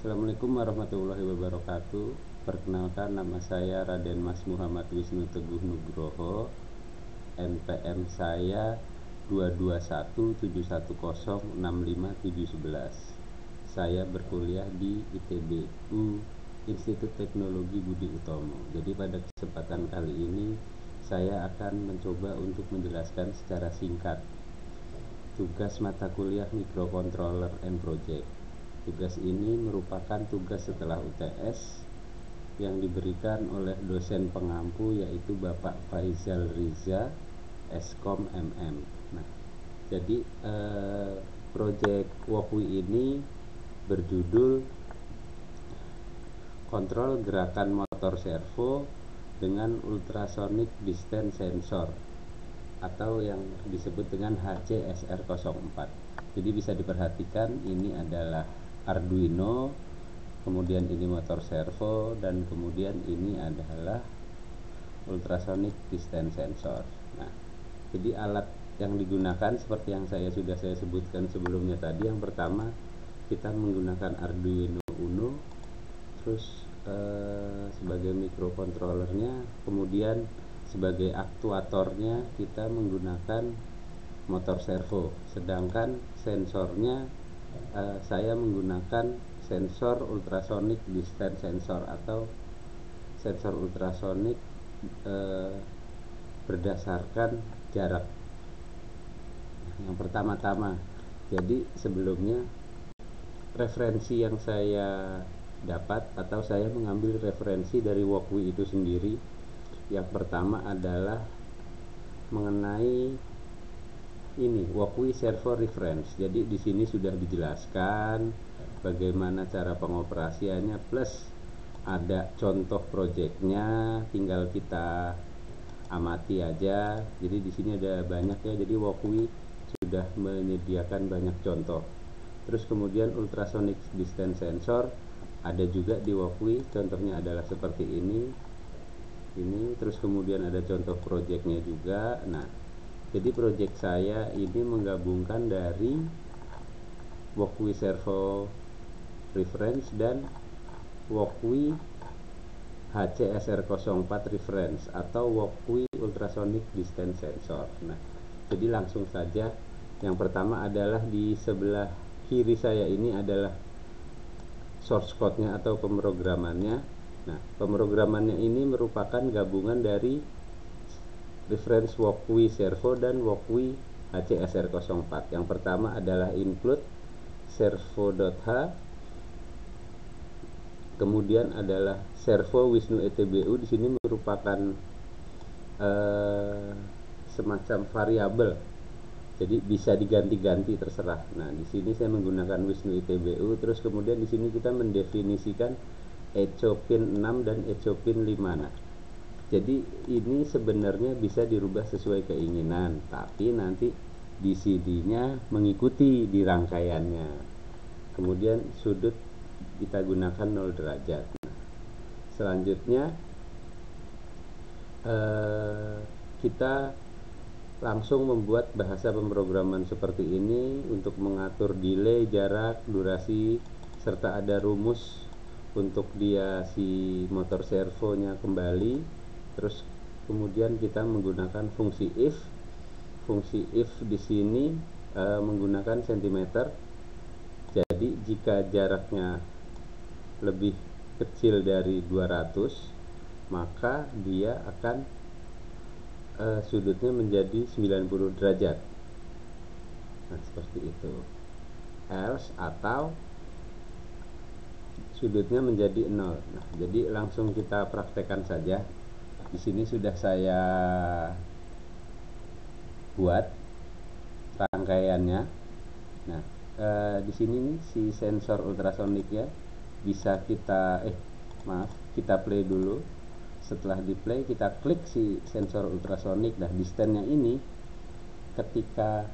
Assalamualaikum warahmatullahi wabarakatuh. Perkenalkan, nama saya Raden Mas Muhammad Wisnu Teguh Nugroho. NPM saya 22171065711. Saya berkuliah di ITBU, Institut Teknologi Budi Utomo. Jadi pada kesempatan kali ini saya akan mencoba untuk menjelaskan secara singkat tugas mata kuliah Microcontroller and Project. Tugas ini merupakan tugas setelah UTS yang diberikan oleh dosen pengampu, yaitu Bapak Faizal Riza, Eskom MM. Nah, jadi proyek WOKWI ini berjudul Kontrol Gerakan Motor Servo dengan Ultrasonic Distance Sensor, atau yang disebut dengan HCSR04. Jadi bisa diperhatikan, ini adalah Arduino, kemudian ini motor servo, dan kemudian ini adalah ultrasonic distance sensor. Nah, jadi alat yang digunakan seperti yang sudah saya sebutkan sebelumnya tadi. Yang pertama, kita menggunakan Arduino Uno, terus sebagai microcontrollernya, kemudian sebagai aktuatornya kita menggunakan motor servo, sedangkan sensornya saya menggunakan sensor ultrasonic distance sensor atau sensor ultrasonik berdasarkan jarak. Yang pertama-tama, jadi sebelumnya referensi yang saya dapat, atau saya mengambil referensi dari WOKWI itu sendiri. Yang pertama adalah mengenai ini WOKWI Servo Reference. Jadi di sini sudah dijelaskan bagaimana cara pengoperasiannya, plus ada contoh proyeknya, tinggal kita amati aja. Jadi di sini ada banyak ya. Jadi WOKWI sudah menyediakan banyak contoh. Terus kemudian ultrasonic distance sensor ada juga di WOKWI, contohnya adalah seperti ini. Terus kemudian ada contoh proyeknya juga. Nah, jadi proyek saya ini menggabungkan dari WOKWI Servo Reference dan WOKWI HCSR04 Reference atau WOKWI Ultrasonic Distance Sensor. Nah, jadi langsung saja. Yang pertama adalah di sebelah kiri saya ini adalah source code-nya atau pemrogramannya. Nah, pemrogramannya ini merupakan gabungan dari reference WOKWI Servo dan WOKWI HCSR04. Yang pertama adalah include servo.h, kemudian adalah servo Wisnu ETBU. Di sini merupakan semacam variabel, jadi bisa diganti-ganti, terserah. Nah, di sini saya menggunakan Wisnu ITBU. Terus kemudian di sini kita mendefinisikan echo pin 6 dan echo pin 5. Nah, jadi ini sebenarnya bisa dirubah sesuai keinginan, tapi nanti di CD-nya mengikuti di rangkaiannya. Kemudian sudut kita gunakan 0 derajat. Nah, selanjutnya kita langsung membuat bahasa pemrograman seperti ini untuk mengatur delay, jarak, durasi, serta ada rumus untuk dia si motor servonya kembali. Terus kemudian kita menggunakan fungsi if. Fungsi if di sini menggunakan centimeter. Jadi jika jaraknya lebih kecil dari 200, maka dia akan sudutnya menjadi 90 derajat. Nah, seperti itu. Else atau sudutnya menjadi 0. Nah, jadi langsung kita praktekkan saja. Di sini sudah saya buat rangkaiannya. Nah, di sini nih si sensor ultrasoniknya bisa kita play dulu. Setelah di play, kita klik si sensor ultrasonik. Nah, distance-nya ini ketika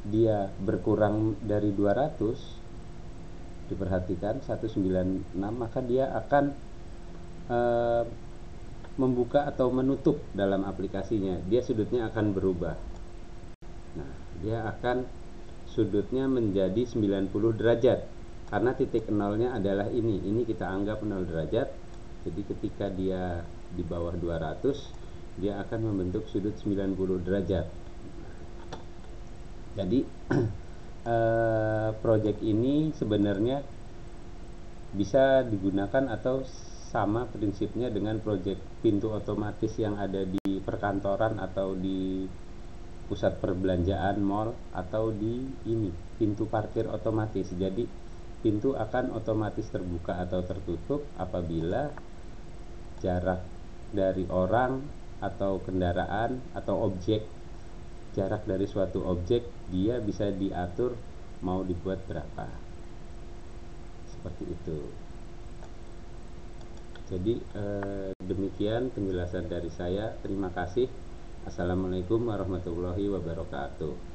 dia berkurang dari 200, diperhatikan 196, maka dia akan membuka atau menutup dalam aplikasinya. Dia sudutnya akan berubah. Nah, dia akan sudutnya menjadi 90 derajat. karena titik nolnya adalah ini kita anggap 0 derajat. Jadi ketika dia di bawah 200 dia akan membentuk sudut 90 derajat. Jadi project ini sebenarnya bisa digunakan atau sama prinsipnya dengan project pintu otomatis yang ada di perkantoran atau di pusat perbelanjaan, mall, atau di ini pintu parkir otomatis. Jadi pintu akan otomatis terbuka atau tertutup apabila jarak dari orang atau kendaraan atau objek, jarak dari suatu objek dia bisa diatur mau dibuat berapa, seperti itu. Jadi demikian penjelasan dari saya. Terima kasih. Assalamualaikum warahmatullahi wabarakatuh.